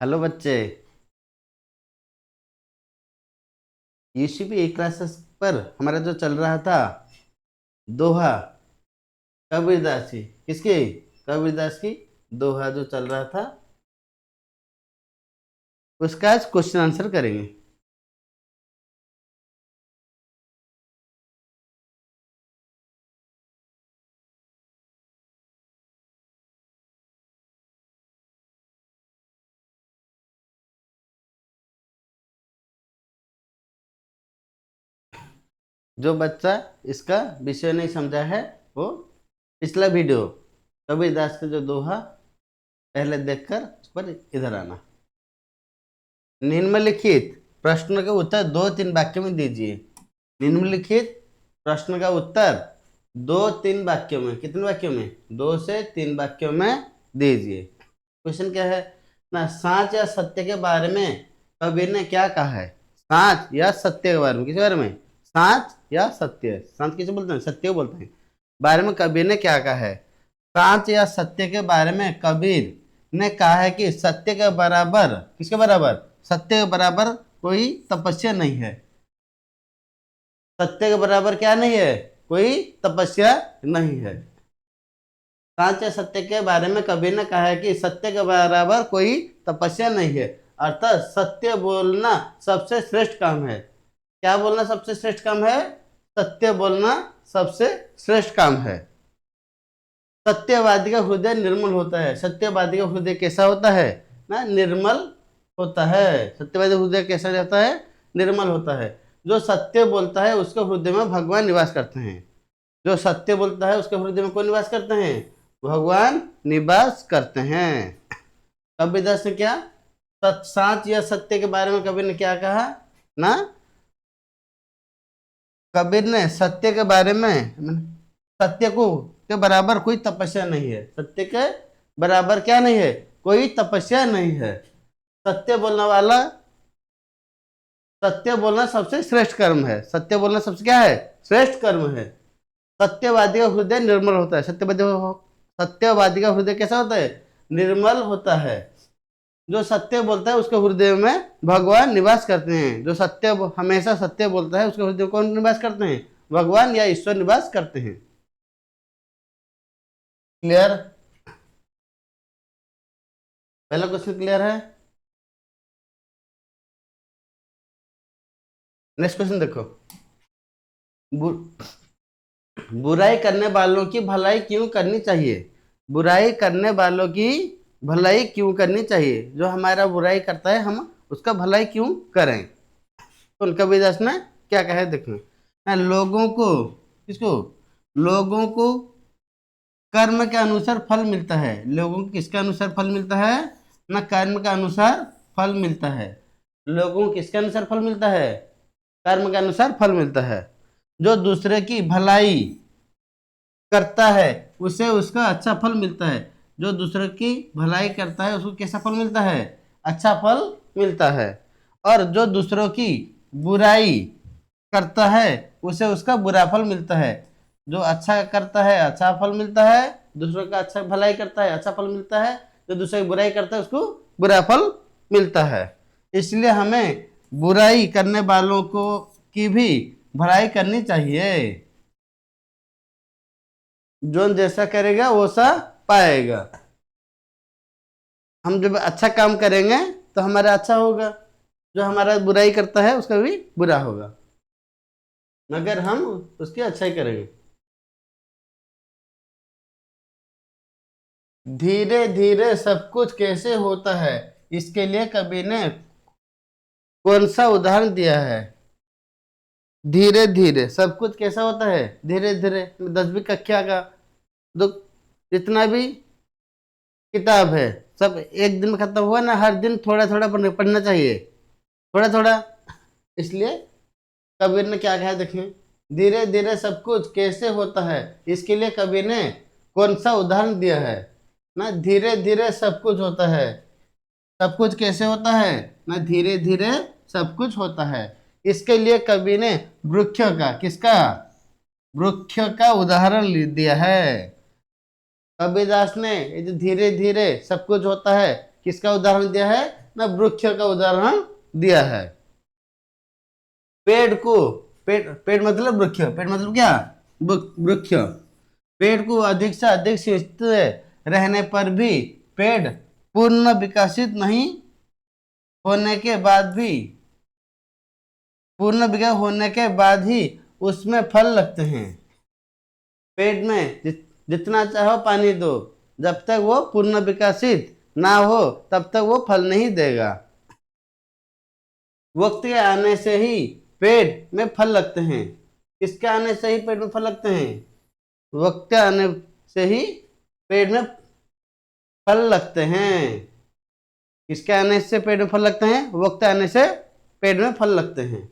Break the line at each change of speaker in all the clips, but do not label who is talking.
Hello बच्चे। UCP classes पर हमारा जो चल रहा था दोहा कबीरदास की किसकी कबीरदास की दोहा जो चल रहा था उसका आज क्वेश्चन आंसर करेंगे। जो बच्चा इसका विषय नहीं समझा है वो पिछला वीडियो कबीरदास का जो दोहा पहले देखकर उस पर इधर आना। निम्नलिखित प्रश्न का उत्तर दो तीन वाक्यों में दीजिए। निम्नलिखित प्रश्न का उत्तर दो तीन वाक्यों में, कितने वाक्यों में? 2 से 3 वाक्यों में दीजिए। क्वेश्चन क्या है ना, सांच या सत्य के बारे में कबीर ने क्या कहा है? सांच या सत्य के बारे में, किसके बारे में? सांच या सत्य। सांच किसे बोलते हैं? सत्य को बोलते हैं। बारे में कबीर ने क्या कहा है? सांच या सत्य के बारे में कबीर ने कहा है कि सत्य के बराबर, किसके बराबर? सत्य के बराबर कोई तपस्या नहीं है। सत्य के बराबर क्या नहीं है? कोई तपस्या नहीं है। सांच या सत्य के बारे में कबीर ने कहा है कि सत्य के बराबर कोई तपस्या नहीं है, अर्थात सत्य बोलना सबसे श्रेष्ठ काम है। क्या बोलना सबसे श्रेष्ठ काम है? सत्य बोलना सबसे श्रेष्ठ काम है। सत्यवादी का हृदय निर्मल होता है। सत्यवादी का हृदय कैसा होता है ना? निर्मल होता है। सत्यवादी का हृदय कैसा रहता है? निर्मल होता है। जो सत्य बोलता है उसके हृदय में भगवान निवास करते हैं। जो सत्य बोलता है उसके हृदय में कौन निवास करते हैं? भगवान निवास करते हैं। कबीरदास ने क्या सांच या सत्य के बारे में कबीर ने क्या कहा ना? कबीर ने सत्य के बारे में, सत्य को के बराबर कोई तपस्या नहीं है। सत्य के बराबर क्या नहीं है? कोई तपस्या नहीं है। सत्य बोलने वाला, सत्य बोलना सबसे श्रेष्ठ कर्म है। सत्य बोलना सबसे क्या है? श्रेष्ठ कर्म है। सत्यवादी का हृदय निर्मल होता है। सत्यवादी का हृदय कैसा होता है? निर्मल होता है। जो सत्य बोलता है उसके हृदय में भगवान निवास करते हैं। जो सत्य हमेशा सत्य बोलता है उसके हृदय में कौन निवास करते हैं? भगवान या ईश्वर निवास करते हैं। क्लियर? पहला क्वेश्चन क्लियर है। नेक्स्ट क्वेश्चन देखो। बु, बुराई करने वालों की भलाई क्यों करनी चाहिए? बुराई करने वालों की भलाई क्यों करनी चाहिए? जो हमारा बुराई करता है हम उसका भलाई क्यों करें? तो कबीरदास ने क्या कहा है देखो ना, लोगों को, किसको? लोगों को कर्म के अनुसार फल मिलता है। लोगों को किसके अनुसार फल मिलता है ना? कर्म के अनुसार फल मिलता है। लोगों को किसके अनुसार फल मिलता है? कर्म के अनुसार फल मिलता है। जो दूसरे की भलाई करता है उसे उसका अच्छा फल मिलता है। जो दूसरे की भलाई करता है उसको कैसा फल मिलता है? अच्छा फल मिलता है। और जो दूसरों की बुराई करता है उसे उसका बुरा फल मिलता है। जो अच्छा करता है अच्छा फल मिलता है, दूसरों का अच्छा भलाई करता है अच्छा फल मिलता है, जो दूसरे की बुराई करता है उसको बुरा फल मिलता है। इसलिए हमें बुराई करने वालों को की भी भलाई करनी चाहिए। जो जैसा करेगा वो सा पाएगा। हम जब अच्छा काम करेंगे तो हमारा अच्छा होगा, जो हमारा बुराई करता है उसका भी बुरा होगा, मगर हम उसकी अच्छाई करेंगे। धीरे धीरे सब कुछ कैसे होता है, इसके लिए कबीर ने कौन सा उदाहरण दिया है? धीरे धीरे सब कुछ कैसा होता है? धीरे धीरे। 10वीं कक्षा का जो जितना भी किताब है सब एक दिन में खत्म हुआ ना? हर दिन थोड़ा थोड़ा पढ़ना चाहिए, थोड़ा थोड़ा। इसलिए कबीर ने क्या कहा देखें, धीरे धीरे सब कुछ कैसे होता है, इसके लिए कबीर ने कौन सा उदाहरण दिया है ना? धीरे धीरे सब कुछ होता है। सब कुछ कैसे होता है ना? धीरे धीरे सब कुछ होता है। इसके लिए कबीर ने वृक्ष का, किसका? वृक्ष का उदाहरण दिया है। कबीरदास ने ये जो धीरे धीरे सब कुछ होता है किसका उदाहरण दिया है ना वृक्ष का उदाहरण दिया है। पेड़ को पेड़ मतलब वृक्ष, पेड़ मतलब क्या, वृक्ष। पेड़ को अधिक से अधिक शीत रहने पर भी पेड़ पूर्ण विकसित नहीं होने के बाद भी पूर्ण विकसित होने के बाद ही उसमें फल लगते हैं। पेड़ में जितना चाहो पानी दो, जब तक वो पूर्ण विकसित ना हो तब तक वो फल नहीं देगा। वक्त के आने से ही पेड़ में फल लगते हैं। किसके आने से ही पेड़ में फल लगते हैं? वक्त के आने से ही पेड़ में फल लगते हैं। किसके आने से पेड़ में फल लगते हैं? वक्त आने से पेड़ में फल लगते हैं।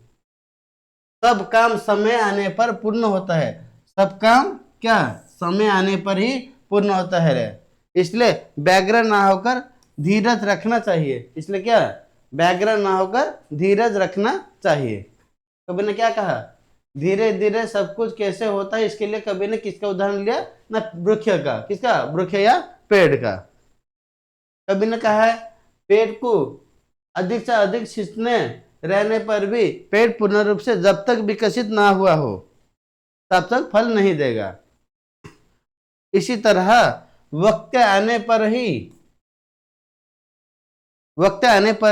सब काम समय आने पर पूर्ण होता है। सब काम क्या, समय आने पर ही पूर्ण होता है। इसलिए व्यग्र ना होकर धीरज रखना चाहिए। इसलिए क्या, व्यग्र ना होकर धीरज रखना चाहिए। कबीर ने क्या कहा? धीरे धीरे सब कुछ कैसे होता है, इसके लिए कबीर ने किसका उदाहरण लिया? ना वृक्ष का। किसका? वृक्ष या पेड़ का। कबीर ने कहा है पेड़ को अधिक से अधिक सींचने रहने पर भी पेड़ पूर्ण रूप से जब तक विकसित ना हुआ हो तब तक फल नहीं देगा। इसी तरह वक्त आने पर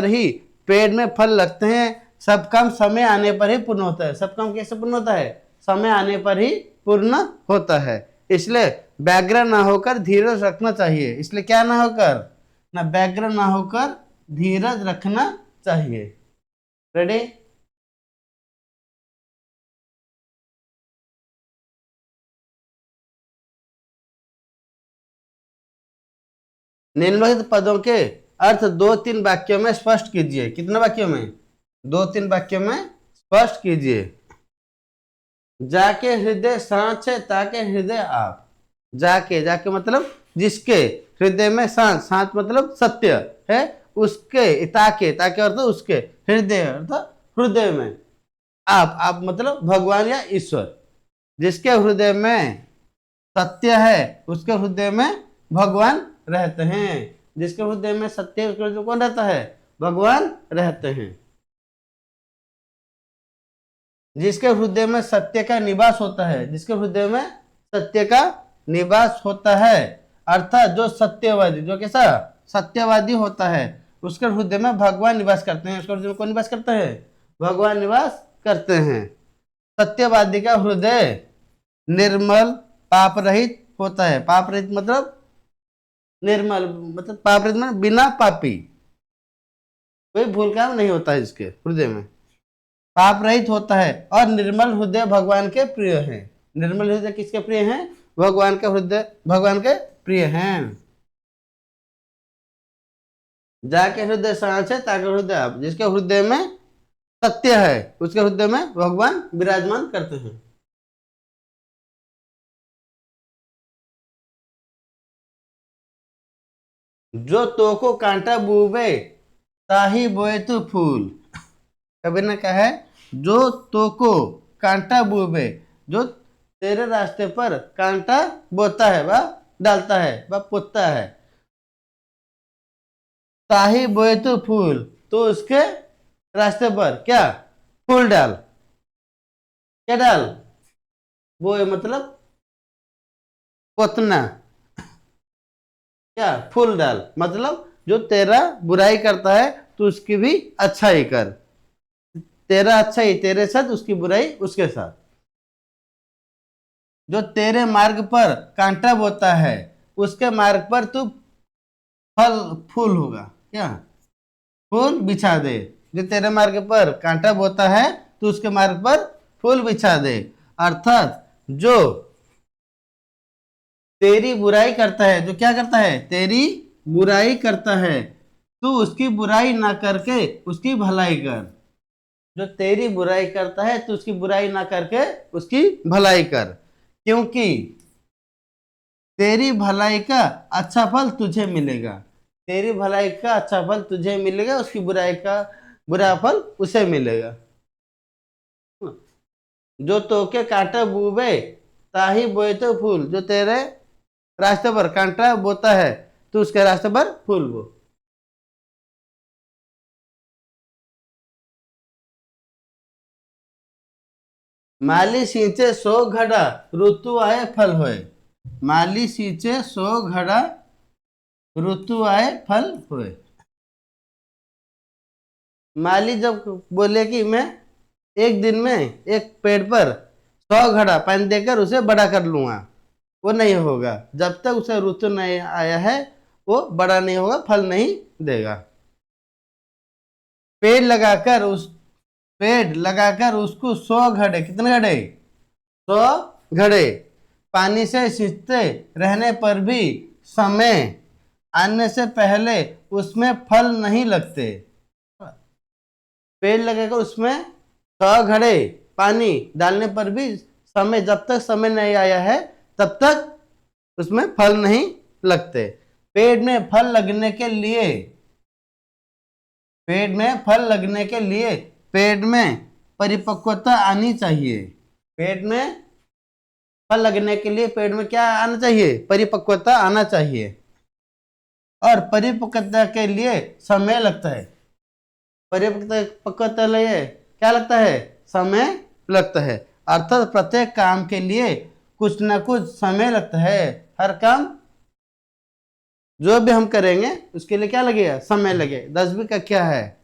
ही पेड़ में फल लगते हैं। सब काम समय आने पर ही पूर्ण होता है। सब काम कैसे पूर्ण होता है? समय आने पर ही पूर्ण होता है। इसलिए व्यग्र ना होकर धीरज रखना चाहिए। इसलिए क्या ना होकर, ना व्यग्र ना होकर धीरज रखना चाहिए। रेडी? निम्नलिखित पदों के अर्थ 2-3 वाक्यों में स्पष्ट कीजिए। कितने वाक्यों में? 2-3 वाक्यों में स्पष्ट कीजिए। जाके हृदय सांच है ताके हृदय आप। जाके, जाके मतलब जिसके, हृदय में सांच, सांच मतलब सत्य है, उसके, ताके, ताके अर्थ उसके, हृदय अर्थ हृदय में, आप मतलब भगवान या ईश्वर। जिसके हृदय में सत्य है उसके हृदय में भगवान रहते हैं। जिसके हृदय में सत्य है उसके हृदय में कौन रहता है? भगवान रहते हैं। जिसके हृदय में सत्य का निवास होता है, जिसके हृदय में सत्य का निवास होता है, अर्थात जो सत्यवादी, जो कैसा सत्यवादी होता है, उसके हृदय में भगवान निवास करते हैं। उसके हृदय में कौन निवास करता है? भगवान निवास करते हैं। सत्यवादी का हृदय निर्मल पाप रहित होता है। पाप रहित मतलब निर्मल, मतलब पाप रहित मतलब बिना पापी, कोई भूल काम नहीं होता है इसके हृदय में, पाप रहित होता है। और निर्मल हृदय भगवान के प्रिय हैं। निर्मल हृदय किसके प्रिय हैं? भगवान के हृदय, भगवान के प्रिय हैं। जाके हृदय सांच है ताके हृदय आप। जिसके हृदय में सत्य है उसके हृदय में भगवान विराजमान करते हैं। जो तो को कांटा बुबे ताही बोए तो फूल। कबीर ने कहा है जो तो को कांटा बुबे, जो तेरे रास्ते पर कांटा बोता है, वह डालता है, वह पोतता है। ताही बोए तो फूल, तो उसके रास्ते पर क्या, फूल डाल। क्या डाल? बोए मतलब पोतना, क्या फूल डाल मतलब जो तेरा बुराई करता है तो उसकी भी अच्छाई कर। तेरा अच्छाई तेरे साथ, उसकी बुराई उसके साथ। जो तेरे मार्ग पर कांटा बोता है उसके मार्ग पर तू फल फूल होगा। क्या? फूल बिछा दे। जो तेरे मार्ग पर कांटा बोता है तो उसके मार्ग पर फूल बिछा दे। अर्थात जो तेरी बुराई करता है, जो क्या करता है? तेरी बुराई करता है, तू उसकी बुराई ना करके उसकी भलाई कर। जो तेरी बुराई करता है तो उसकी बुराई ना करके उसकी भलाई कर, क्योंकि तेरी भलाई का अच्छा फल तुझे मिलेगा। तेरी भलाई का अच्छा फल तुझे मिलेगा, उसकी बुराई का बुरा फल उसे मिलेगा। जो तोके कांटा बुबे ताही बोए तो फूल। जो तेरे रास्ते पर कांटा बोता है तो उसके रास्ते पर फूल बो। माली सींचे 100 घड़ा, ऋतु आए फल होए। माली सींचे 100 घड़ा, ऋतु आए फल होए। माली जब बोले कि मैं एक दिन में एक पेड़ पर 100 घड़ा पानी देकर उसे बड़ा कर लूंगा, वो नहीं होगा। जब तक उसे ऋतु नहीं आया है वो बड़ा नहीं होगा, फल नहीं देगा। पेड़ लगाकर उस पेड़ लगाकर उसको 100 घड़े, कितने घड़े? 100 घड़े पानी से सींचते रहने पर भी समय आने से पहले उसमें फल नहीं लगते। पेड़ लगाकर उसमें 100 घड़े पानी डालने पर भी समय, जब तक समय नहीं आया है तब तक उसमें फल नहीं लगते। पेड़ में फल लगने के लिए, पेड़ में फल लगने के लिए पेड़ में परिपक्वता आनी चाहिए। पेड़ में फल लगने के लिए पेड़ में क्या आना चाहिए? परिपक्वता आना चाहिए। और परिपक्वता के लिए समय लगता है। परिपक्वता लिए क्या लगता है? समय लगता है। अर्थात प्रत्येक काम के लिए कुछ ना कुछ समय लगता है। हर काम जो भी हम करेंगे उसके लिए क्या लगेगा? समय लगेगा। 10वीं का क्या है?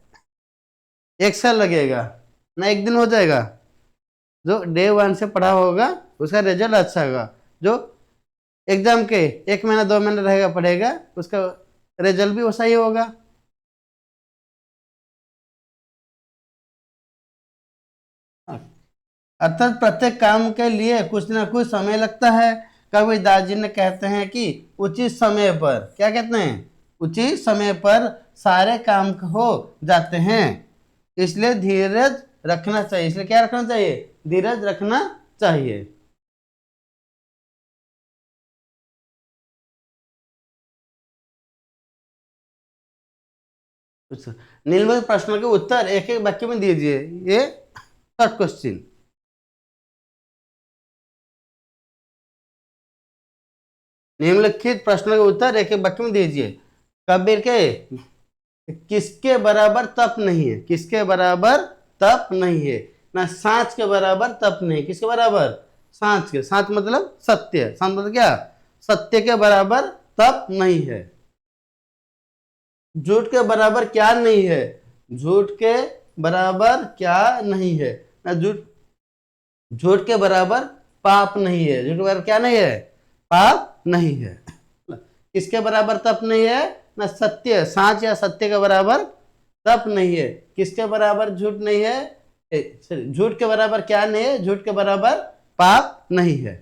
1 साल लगेगा ना, एक दिन हो जाएगा। जो डे 1 से पढ़ा होगा उसका रिजल्ट अच्छा होगा। जो एग्जाम के 1 महीना 2 महीना रहेगा पढ़ेगा, उसका रिजल्ट भी वैसा ही होगा। अर्थात प्रत्येक काम के लिए कुछ ना कुछ समय लगता है। कबीर दास जी ने कहते हैं कि उचित समय पर, क्या कहते हैं? उचित समय पर सारे काम हो जाते हैं। इसलिए धीरज रखना चाहिए। इसलिए क्या रखना चाहिए? धीरज रखना चाहिए। अच्छा, निम्नलिखित प्रश्नों के उत्तर एक एक वाक्य में दीजिए। ये शॉर्ट क्वेश्चन। निम्नलिखित प्रश्नों के उत्तर एक एक वाक्य में दीजिए। कबीर के किसके बराबर तप नहीं है? किसके बराबर तप नहीं है? ना सांच के बराबर तप नहीं। किसके बराबर? सांच के। सांच मतलब सत्य। सांच मतलब क्या? सत्य के बराबर तप नहीं है। झूठ के बराबर क्या नहीं है? झूठ के बराबर क्या नहीं है? ना झूठ, झूठ के बराबर पाप नहीं है। झूठ के बराबर क्या नहीं है? पाप नहीं है। किसके बराबर तप नहीं है? ना सत्य, सांच या सत्य के बराबर तप नहीं है। किसके बराबर झूठ नहीं है? झूठ के बराबर क्या नहीं है? झूठ के बराबर पाप नहीं है।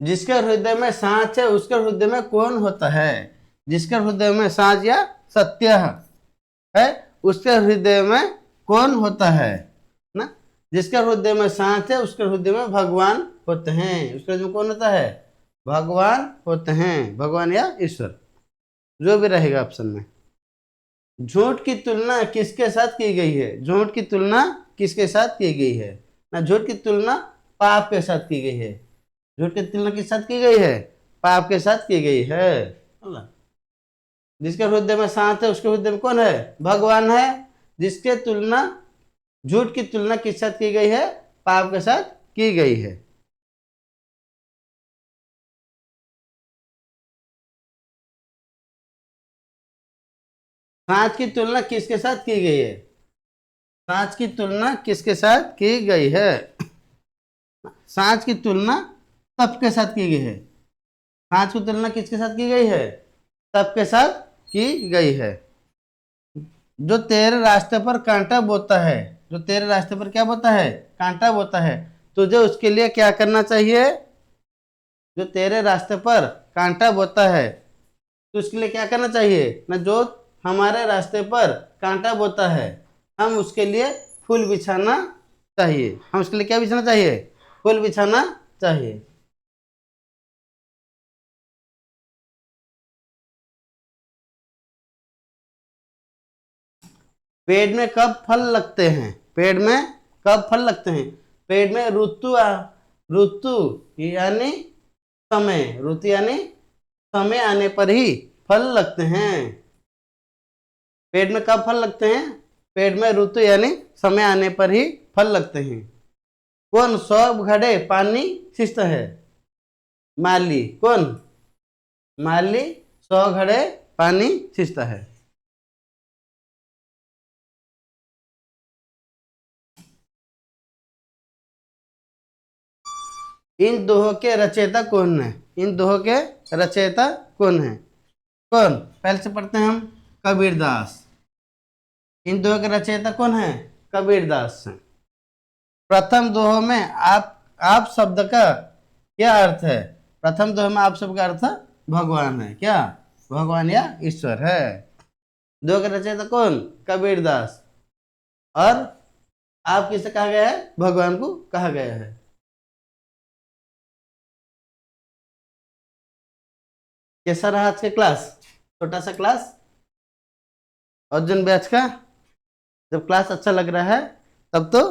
जिसके हृदय में सांच है उसके हृदय में कौन होता है? जिसके हृदय में सांच या सत्य है उसके हृदय में कौन होता है? ना, जिसके हृदय में सांच है उसके हृदय में भगवान होते हैं। उसके हृदय में कौन होता है? भगवान होते हैं। भगवान या ईश्वर, जो भी रहेगा ऑप्शन में। झूठ की तुलना किसके साथ की गई है? झूठ की तुलना किसके साथ की गई है? ना झूठ की तुलना पाप के साथ की गई है। झूठ की तुलना किस साथ की गई है? पाप के साथ की गई है। जिसके हृदय में सांच है उसके हृदय में कौन है? भगवान है। जिसके तुलना, झूठ की तुलना किस साथ की गई है? पाप के साथ की गई है। सांच की तुलना किसके साथ की गई है? सांच की तुलना किसके साथ की गई है? सांच की तुलना तप के साथ की गई है। सांच की तुलना किसके साथ की गई है? तप के साथ की गई है। जो तेरे रास्ते पर कांटा बोता है, जो तेरे रास्ते पर क्या बोता है? कांटा बोता है, तुझे उसके लिए क्या करना चाहिए? जो तेरे रास्ते पर कांटा बोता है तो उसके लिए क्या करना चाहिए? ना, जो हमारे रास्ते पर कांटा बोता है हम उसके लिए फूल बिछाना चाहिए। हम उसके लिए क्या बिछाना चाहिए? फूल बिछाना चाहिए। पेड़ में कब फल लगते हैं? पेड़ में कब फल लगते हैं? पेड़ में ऋतु यानी समय, ऋतु यानी समय आने पर ही फल लगते हैं। पेड़ में कब फल लगते हैं? पेड़ में ऋतु यानी समय आने पर ही फल लगते हैं। कौन 100 घड़े पानी सींचता है? माली। कौन? माली 100 घड़े पानी सींचता है। इन दोहों के रचयिता कौन है? इन दोहों के रचयिता कौन है? कौन? पहले से पढ़ते हैं हम, कबीरदास। इन दोहों के रचयिता कौन है? कबीरदास। प्रथम दोहे में आप शब्द का क्या अर्थ है? प्रथम दोहे में आप शब्द का अर्थ भगवान है। क्या? भगवान या ईश्वर है। दोहे के रचयिता कौन? कबीरदास। और आप किसे कहा गया है? भगवान को कहा गया है। कैसा रहा आज का क्लास? छोटा सा क्लास अर्जुन बैच का। जब क्लास अच्छा लग रहा है तब तो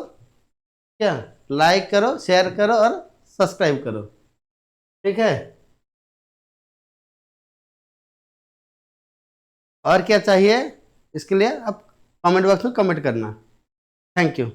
क्या, लाइक करो, शेयर करो और सब्सक्राइब करो। ठीक है। और क्या चाहिए इसके लिए आप कमेंट बॉक्स में कमेंट करना। Thank you.